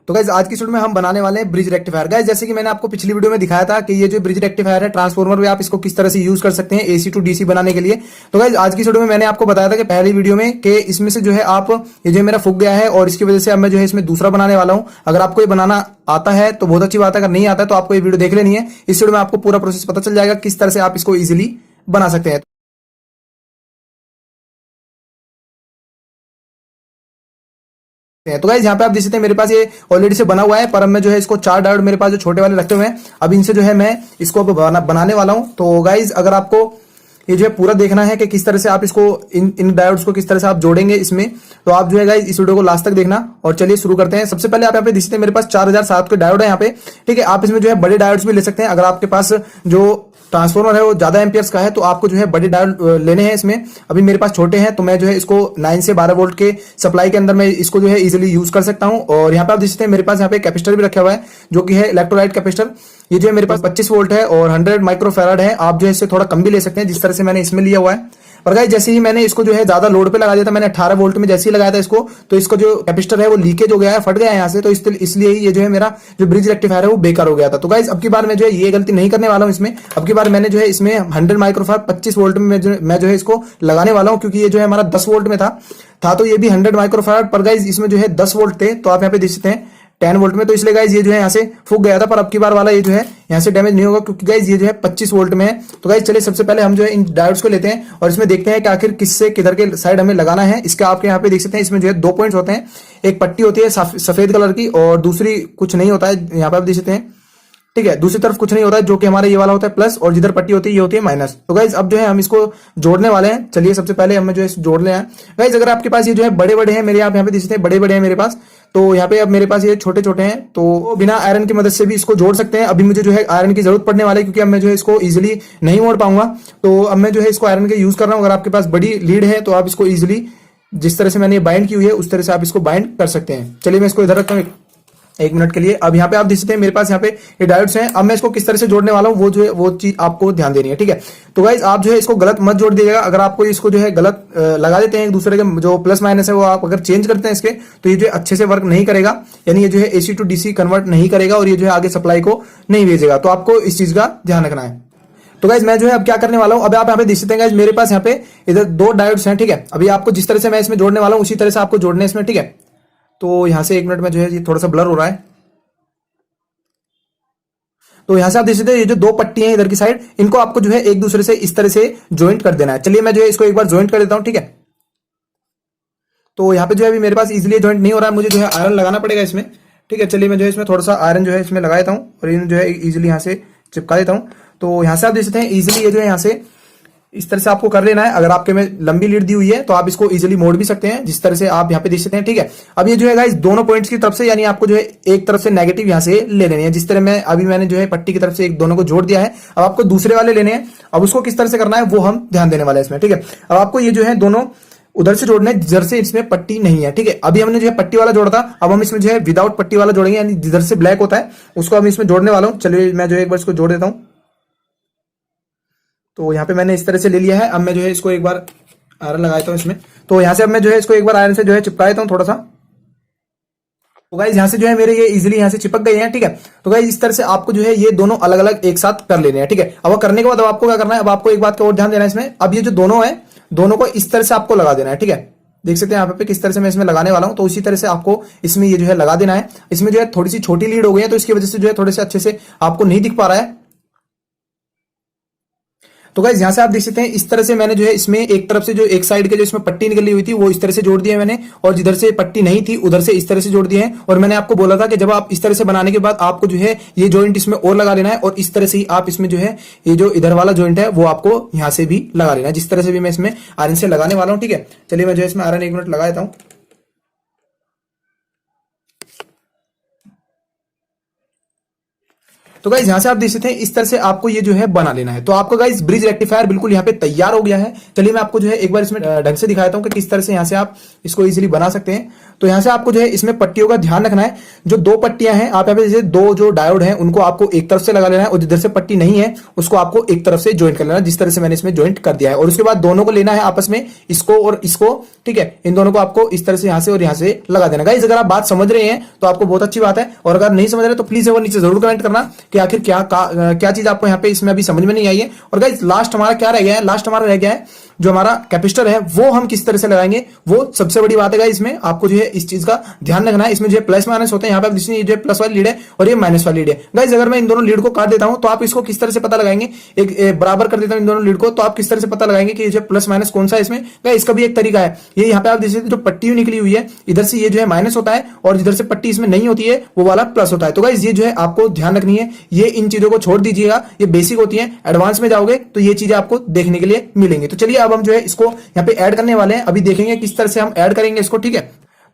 तो गाइज आज की वीडियो में हम बनाने वाले हैं ब्रिज रेक्टिफायर। गाइज जैसे कि मैंने आपको पिछली वीडियो में दिखाया था कि ये जो ब्रिज रेक्टिफायर है ट्रांसफॉर्मर में आप इसको किस तरह से यूज कर सकते हैं एसी टू डीसी बनाने के लिए। तो गाइज आज की वीडियो में मैंने आपको बताया था कि पहली वीडियो में कि इसमें से जो है आप ये जो मेरा फूक गया है और इसकी वजह से अब मैं जो है इसमें दूसरा बनाने वाला हूं। अगर आपको ये बनाना आता है तो बहुत अच्छी बात है, अगर नहीं आता है तो आपको ये वीडियो देख लेनी है। इस वीडियो में आपको पूरा प्रोसेस पता चल जाएगा किस तरह से आप इसको इजिली बना सकते हैं। तो गाइज यहाँ पे आप देख सकते हैं मेरे पास ये ऑलरेडी से बना हुआ है, पर अब मैं जो है इसको 4 डायोड मेरे पास जो छोटे वाले रखे हुए हैं, अब इनसे जो है मैं इसको अब बनाने वाला हूं। तो गाइज अगर आपको ये जो है पूरा देखना है कि किस तरह से आप इसको इन डायोड्स को किस तरह से आप जोड़ेंगे इसमें, तो आप जो है गाइज इस वीडियो को लास्ट तक देखना। और चलिए शुरू करते हैं। सबसे पहले आप यहाँ पे देख सकते हैं मेरे पास 4007 के डायोड है यहाँ पे, ठीक है। आप इसमें जो है बड़े डायोड्स भी ले सकते हैं। अगर आपके पास जो ट्रांसफॉर्मर है वो ज्यादा एम्पियर्स का है तो आपको जो है बड़े डायोड लेने हैं इसमें। अभी मेरे पास छोटे हैं तो मैं जो है इसको 9 से 12 वोल्ट के सप्लाई के अंदर मैं इसको जो है इजीली यूज कर सकता हूं। और यहाँ पे आप देख सकते हैं मेरे पास यहाँ पे कैपेसिटर भी रखा हुआ है जो कि है इलेक्ट्रोलाइट कैपेसिटर। ये जो है मेरे पास 25 वोल्ट है और 100 माइक्रोफैराड है। आप जो है इससे थोड़ा कम भी ले सकते हैं जिस तरह से मैंने इसमें लिया हुआ है। पर गाइस जैसे ही मैंने इसको जो है ज्यादा लोड पे लगा दिया था, मैंने 18 वोल्ट में जैसे ही लगाया था इसको, तो इसका जो कैपेसिटर है वो लीकेज हो गया है, फट गया है यहाँ से। तो इसलिए ये जो है मेरा जो ब्रिज रेक्टिफायर है वो बेकार हो गया था। तो गाइस अब की बार मैं जो है ये गलती नहीं करने वाला हूं इसमें। अब की बार मैंने जो है इसमें 100 माइक्रोफैराड 25 वोल्ट में मैं जो है इसको लगाने वाला हूं, क्योंकि ये जो है हमारा 10 वोल्ट में था तो ये भी 100 माइक्रोफैराड, पर गाइस इसमें जो है 10 वोल्ट थे। तो आप यहाँ पे देख सकते हैं 10 वोल्ट में, तो इसलिए गाइज ये जो है यहाँ से फूक गया था। पर अब की बार वाला ये जो है यहाँ से डैमेज नहीं होगा क्योंकि गाइज ये जो है 25 वोल्ट में है। तो गाइज चलिए सबसे पहले हम जो है इन डायोड्स को लेते हैं और इसमें देखते हैं कि आखिर किससे किधर के साइड हमें लगाना है। इसका आपके यहाँ पे देख सकते हैं इसमें जो है 2 पॉइंट्स होते हैं, एक पट्टी होती है सफेद कलर की और दूसरी कुछ नहीं होता है, यहाँ पे आप देख सकते हैं, ठीक है। दूसरी तरफ कुछ नहीं होता है जो कि हमारा ये वाला होता है प्लस, और जिधर पट्टी होती है ये होती है माइनस। तो गाइज अब जो है हम इसको जोड़ने वाले हैं। चलिए सबसे पहले हमें जो है जोड़ ले हैं। गाइज अगर आपके पास ये जो है बड़े बड़े हैं, मेरे आप यहाँ पे देख सकते हैं बड़े बड़े हैं मेरे पास, तो यहाँ पे अब मेरे पास ये छोटे छोटे हैं, तो बिना आयरन की मदद से भी इसको जोड़ सकते हैं। अभी मुझे जो है आयरन की जरूरत पड़ने वाली है क्योंकि अब मैं जो है इसको इजिली नहीं मोड़ पाऊंगा, तो अब मैं जो है इसको आयरन के यूज कर रहा हूँ। अगर आपके पास बड़ी लीड है तो आप इसको इजिली जिस तरह से मैंने बाइंड की हुई है उस तरह से आप इसको बाइंड कर सकते हैं। चलिए मैं इसको इधर रखता हूँ 1 मिनट के लिए। अब यहाँ पे आप देख सकते हैं मेरे पास यहाँ पे ये डायोड्स हैं। अब मैं इसको किस तरह से जोड़ने वाला हूँ वो जो है वो चीज आपको ध्यान देनी है, ठीक है। तो गाइज आप जो है इसको गलत मत जोड़ दीजिएगा। अगर आपको इसको जो है गलत लगा देते हैं एक दूसरे के जो प्लस माइनस है वो आप अगर चेंज करते हैं इसके, तो ये जो है अच्छे से वर्क नहीं करेगा, यानी ये जो है एसी टू डीसी कन्वर्ट नहीं करेगा और ये जो है आगे सप्लाई को नहीं भेजेगा। तो आपको इस चीज का ध्यान रखना है। तो गाइज मैं जो है अब क्या करने वाला हूं, अब आप यहाँ पे देख सकते हैं गाइज मेरे पास यहाँ पे इधर 2 डायोड्स हैं, ठीक है। अभी आपको जिस तरह से मैं इसमें जोड़ने वाला हूं उसी तरह से आपको जोड़ने इसमें, ठीक है। तो यहाँ से 1 मिनट में जो है ये थोड़ा सा ब्लर हो रहा है। तो यहां से आप देख सकते हैं ये जो 2 पट्टी हैं इधर की साइड, इनको आपको जो है एक दूसरे से इस तरह से ज्वाइंट कर देना है। चलिए मैं जो है इसको एक बार ज्वाइंट कर देता हूं, ठीक है। तो यहाँ पे जो है अभी मेरे पास इजीली ज्वाइंट नहीं हो रहा है, मुझे जो है आयरन लगाना पड़ेगा इसमें, ठीक है। चलिए मैं जो है इसमें थोड़ा सा आयरन जो है इसमें लगा देता हूँ और इन जो है इजीली यहाँ से चिपका देता हूँ। तो यहाँ से आप देख सकते हैं इजीली ये जो है यहाँ से इस तरह से आपको कर लेना है। अगर आपके में लंबी लीड दी हुई है तो आप इसको इजीली मोड़ भी सकते हैं जिस तरह से आप यहाँ पे देख सकते हैं, ठीक है। अब ये जो है गाइस दोनों पॉइंट्स की तरफ से, यानी आपको जो है एक तरफ से नेगेटिव यहाँ से ले लेने हैं, जिस तरह मैं अभी मैंने जो है पट्टी की तरफ से एक दोनों को जोड़ दिया है। अब आपको दूसरे वाले लेने हैं। अब उसको किस तरह से करना है वो हम ध्यान देने वाले हैं इसमें, ठीक है। अब आपको ये जो है दोनों उधर से जोड़ना है जिधर से इसमें पट्टी नहीं है, ठीक है। अभी हमने जो है पट्टी वाला जोड़ा था, अब हम इसमें जो है विदाउट पट्टी वाला जोड़ेंगे, यानी जिधर से ब्लैक होता है उसको हम इसमें जोड़ने वाला हूं। चलिए मैं जो है एक बार इसको जोड़ देता हूं। तो यहाँ पे मैंने इस तरह से ले लिया है। अब मैं जो है इसको एक बार आयरन लगा देता हूँ इसमें। तो यहाँ से अब मैं जो है इसको एक बार आयरन से जो है चिपका देता हूँ थोड़ा सा। तो गाइज यहाँ से जो है मेरे ये इजीली यहाँ से चिपक गए हैं, ठीक है। तो गाइज इस तरह से आपको जो है ये दोनों अलग अलग एक साथ कर लेने हैं, ठीक है। अब वो करने के बाद अब आपको क्या करना है, अब आपको एक बात का और ध्यान देना है इसमें। अब ये जो दोनों है दोनों को इस तरह से आपको लगा देना है, ठीक है। देख सकते हैं यहाँ पे किस तरह से मैं इसमें लगाने वाला हूं। तो उसी तरह से आपको इसमें ये जो है लगा देना है। इसमें जो है थोड़ी सी छोटी लीड हो गई है तो इसकी वजह से जो है थोड़े से अच्छे से आपको नहीं दिख पा रहा है। तो गाइज यहाँ से आप देख सकते हैं इस तरह से मैंने जो है इसमें एक तरफ से जो एक साइड के जो इसमें पट्टी निकली हुई थी वो इस तरह से जोड़ दिया मैंने, और जिधर से पट्टी नहीं थी उधर से इस तरह से जोड़ दिए हैं। और मैंने आपको बोला था कि जब आप इस तरह से बनाने के बाद आपको जो है ये जॉइंट इसमें और लगा लेना है, और इस तरह से ही आप इसमें जो है ये जो इधर वाला जॉइंट है वो आपको यहाँ से भी लगा लेना है, जिस तरह से भी मैं इसमें आयरन से लगाने वाला हूँ, ठीक है। चलिए मैं जो है इसमें आयरन 1 मिनट लगा देता हूँ। तो गाइज यहाँ से आप देख सकते हैं इस तरह से आपको ये जो है बना लेना है। तो आपका गाइज ब्रिज रेक्टिफायर बिल्कुल यहाँ पे तैयार हो गया है। चलिए मैं आपको जो है एक बार इसमें ढंग से दिखाता हूँ कि किस तरह से यहाँ से आप इसको इजीली बना सकते हैं। तो यहाँ से आपको जो है इसमें पट्टियों का ध्यान रखना है। जो दो पट्टियां हैं आप यहाँ पे जैसे दो जो डायोड हैं उनको आपको एक तरफ से लगा लेना है और जिधर से पट्टी नहीं है उसको आपको एक तरफ से ज्वाइंट कर लेना है, जिस तरह से मैंने इसमें ज्वाइंट कर दिया है। और उसके बाद दोनों को लेना है आपस में, इसको और इसको, ठीक है। इन दोनों को आपको इस तरह से यहाँ से और यहाँ से लगा देना। गाइस अगर आप बात समझ रहे हैं तो आपको बहुत अच्छी बात है, और अगर नहीं समझ रहे तो प्लीज वो नीचे जरूर कमेंट करना कि आखिर क्या चीज आपको यहाँ पे इसमें अभी समझ में नहीं आई है। और गाइस लास्ट हमारा क्या रह गया है, लास्ट हमारा रह गया है जो हमारा कैपेसिटर है वो हम किस तरह से लगाएंगे, वो सबसे बड़ी बात है। इसमें आपको जो है इस चीज का ध्यान रखना है। इसमें जो है प्लस माइनस होते हैं, यहाँ पे आप ये जो प्लस वाली लीड है और ये माइनस वाली लीड है। गाइस अगर मैं इन दोनों लीड को काट देता हूं तो आप इसको किस तरह से पता लगाएंगे, एक बराबर कर देता हूं इन दोनों लीड को, तो आप किस तरह से पता लगाएंगे कि जो प्लस माइनस कौन सा है इसमें। गाइस इसका भी एक तरीका है, ये यहाँ पे आप देखिए जो पट्टी निकली हुई है इधर से ये जो है माइनस होता है और जिधर से पट्टी इसमें नहीं होती है वो वाला प्लस होता है। तो गाइस ये जो है आपको ध्यान रखनी है, ये इन चीजों को छोड़ दीजिएगा, ये बेसिक होती है। एडवांस में जाओगे तो ये चीजें आपको देखने के लिए मिलेंगी। तो चलिए अब हम जो है इसको यहाँ पे ऐड करने वाले हैं, अभी देखेंगे किस तरह से हम ऐड करेंगे इसको, ठीक है।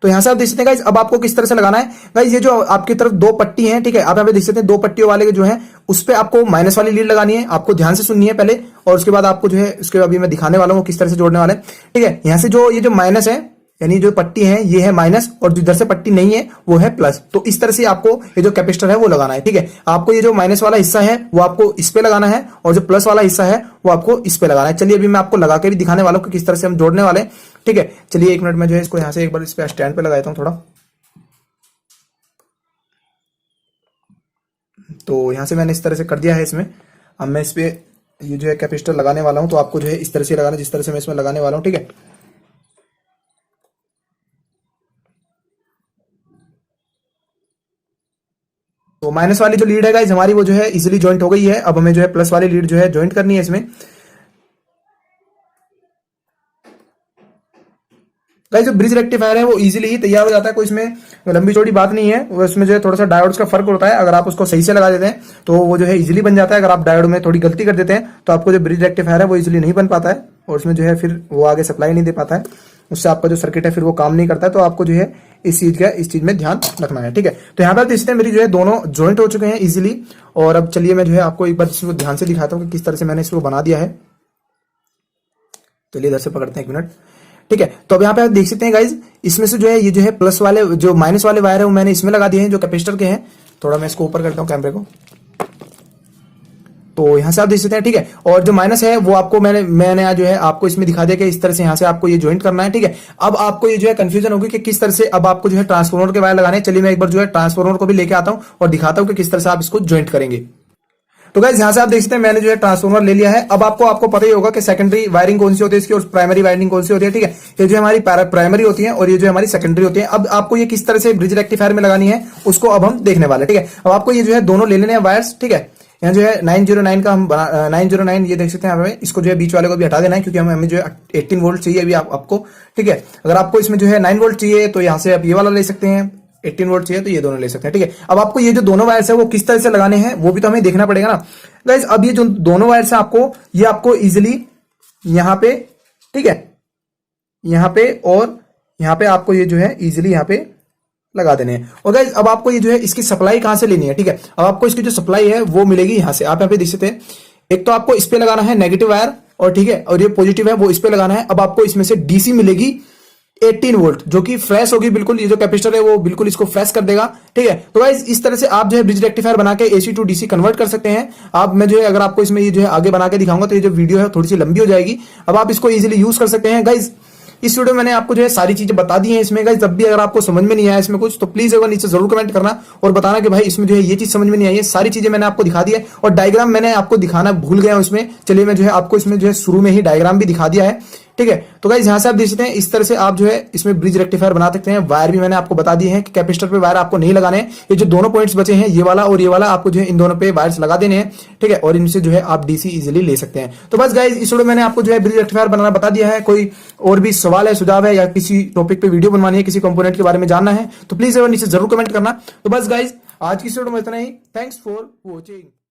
तो यहां से आप देख सकते हैं गाइस अब आपको किस तरह से लगाना है। गाइस ये जो आपकी तरफ दो पट्टी हैं, ठीक है, आप यहाँ पे देख सकते हैं दो पट्टियों वाले जो है उस पे आपको माइनस वाली लीड लगानी है। आपको ध्यान से सुननी है पहले, और उसके बाद आपको जो है उसके अभी मैं दिखाने वाला हूँ किस तरह से जोड़ने वाले हैं, ठीक है। यहां से जो ये जो माइनस है यानी जो पट्टी है ये है माइनस और जिधर से पट्टी नहीं है वो है प्लस। तो इस तरह से आपको ये जो कैपेसिटर है वो लगाना है, ठीक है। आपको ये जो माइनस वाला हिस्सा है वो आपको इस पे लगाना है और जो प्लस वाला हिस्सा है वो आपको इस पे लगाना है। चलिए अभी मैं आपको लगा के भी दिखाने वाला हूँ कि किस तरह से हम जोड़ने वाले हैं, ठीक है। चलिए एक मिनट में जो है इसको यहाँ से एक बार इस पे स्टैंड पे लगाता हूँ थोड़ा। तो यहाँ से मैंने इस तरह से कर दिया है इसमें। अब मैं इस पे ये जो है कैपेसिटर लगाने वाला हूँ, तो आपको जो है इस तरह से लगाना जिस तरह से मैं इसमें लगाने वाला हूँ, ठीक है। तो माइनस वाली जो लीड है गाइस हमारी वो जो है इजीली ज्वाइंट हो गई है। अब हमें जो है प्लस वाली लीड जो है ज्वाइंट करनी है इसमें। गाइस जो ब्रिज रेक्टिफायर है वो इजीली ही तैयार हो जाता है, कोई इसमें लंबी चौड़ी बात नहीं है। उसमें जो है थोड़ा सा डायोड्स का फर्क होता है, अगर आप उसको सही से लगा देते हैं तो वो जो है इजीली बन जाता है। अगर आप डायोड में थोड़ी गलती कर देते हैं तो आपको जो ब्रिज रेक्टिफायर है वो इजीली नहीं बन पाता है और उसमें जो है फिर वो आगे सप्लाई नहीं दे पाता है, उससे आपका जो सर्किट है फिर वो काम नहीं करता है। तो आपको जो है इस चीज में ध्यान रखना है, ठीक है। तो यहाँ पर देख सकते हैं मेरी जो है दोनों ज्वाइंट हो चुके हैं इजीली। और अब चलिए मैं जो है आपको एक बार इसको ध्यान से दिखाता हूँ कि किस तरह से मैंने इसको बना दिया है। चलिए इधर से पकड़ते हैं एक मिनट, ठीक है। तो अब यहाँ पे आप देख सकते हैं गाइज इसमें से जो है ये जो है प्लस वाले जो माइनस वाले वायर है वो मैंने इसमें लगा दिए हैं जो कैपेसिटर के हैं। थोड़ा मैं इसको ऊपर करता हूँ कैमरे को, तो यहां से आप देख सकते हैं, ठीक है। और जो माइनस है वो आपको मैंने जो है आपको इसमें दिखा दिया कि इस तरह से यहां से आपको ये ज्वाइंट करना है, ठीक है। अब आपको ये जो है कंफ्यूजन होगी कि किस तरह से अब आपको जो है ट्रांसफार्मर के वायर लगाने हैं। चलिए मैं एक बार जो है ट्रांसफार्मर को भी लेके आता हूं और दिखाता हूं कि किस तरह से आप इसको ज्वाइंट करेंगे। तो गाइस यहां से आप देख सकते हैं मैंने जो है ट्रांसफार्मर ले लिया है। अब आपको पता ही होगा कि सेकेंडरी वायरिंग कौन सी होती है इसकी और प्राइमरी वायरिंग कौन सी होती है, ठीक है। ये जो हमारी प्राइमरी होती है और ये जो हमारी सेकेंडरी होती है। अब आपको ये किस तरह से ब्रिज रेक्टिफायर में लगानी है उसको अब हम देखने वाले, ठीक है। अब आपको ये जो है दोनों ले लेने हैं वायर्स, ठीक है। यहाँ जो है 909 का हम 909 ये देख सकते हैं हमें, इसको जो है बीच वाले को भी हटा देना है क्योंकि हमें जो है 18 वोल्ट चाहिए अभी आपको, ठीक है। अगर आपको इसमें जो है 9 वोल्ट चाहिए तो यहाँ से आप ये वाला ले सकते हैं, 18 वोल्ट चाहिए तो ये दोनों ले सकते हैं, ठीक है। अब आपको ये जो दोनों वायर्स है वो किस तरह से लगाने हैं वो भी तो हमें देखना पड़ेगा ना गाइस। अब ये जो दोनों वायर्स है ये आपको इजिली यहाँ पे, ठीक है, यहाँ पे और यहाँ पे आपको ये जो है इजिली यहाँ पे लगा देने हैं। और गाइस अब आपको ये जो है इसकी सप्लाई कहां से लेनी है, ठीक है। अब आपको इसकी जो सप्लाई है वो मिलेगी यहां से, आप यहाँ पे देख सकते हैं। एक तो आपको इस पे लगाना है नेगेटिव वायर और ठीक है, और ये पॉजिटिव है वो इस पे लगाना है। अब आपको इसमें से डीसी मिलेगी 18 वोल्ट जो कि फ्रेश होगी बिल्कुल। ये जो कैपेसिटर है वो बिल्कुल इसको फ्रेश कर देगा, ठीक है। तो गाइस इस तरह से आप जो है ब्रिज रेक्टिफायर बना के एसी टू डीसी कन्वर्ट कर सकते हैं। आप मैं जो है अगर आपको इसमें ये जो है आगे बना के दिखाऊंगा तो ये जो वीडियो है थोड़ी सी लंबी हो जाएगी। अब आप इसको इजीली यूज कर सकते हैं गाइस। इस वीडियो में मैंने आपको जो है सारी चीजें बता दी हैं इसमें गाइस। जब भी अगर आपको समझ में नहीं आया इसमें कुछ तो प्लीज एक बार नीचे जरूर कमेंट करना और बताना कि भाई इसमें जो है ये चीज समझ में नहीं आई है। सारी चीजें मैंने आपको दिखा दी है और डायग्राम मैंने आपको दिखाना भूल गया हूं इसमें। चलिए मैं जो है आपको इसमें जो है शुरू में ही डायग्राम भी दिखा दिया है, ठीक है। तो गाइस यहां से आप देख सकते हैं इस तरह से आप जो है इसमें ब्रिज रेक्टिफायर बना सकते हैं। वायर भी मैंने आपको बता दिए हैं कि कैपेसिटर पे वायर आपको नहीं लगाने हैं। ये जो दोनों पॉइंट्स बचे हैं ये वाला और ये वाला आपको जो है इन दोनों पे वायर्स लगा देने हैं, ठीक है। और इनसे जो है आप डीसी इजीली ले सकते हैं। तो बस गाइस इस वीडियो मैंने आपको जो है ब्रिज रेक्टिफायर बनाना बता दिया है। कोई और भी सवाल है, सुझाव है या किसी टॉपिक पे वीडियो बनवानी है, किसी कंपोनेंट के बारे में जानना है तो प्लीज नीचे जरूर कमेंट करना। तो बस गाइस आज की इस वीडियो में इतना ही। Thanks for watching.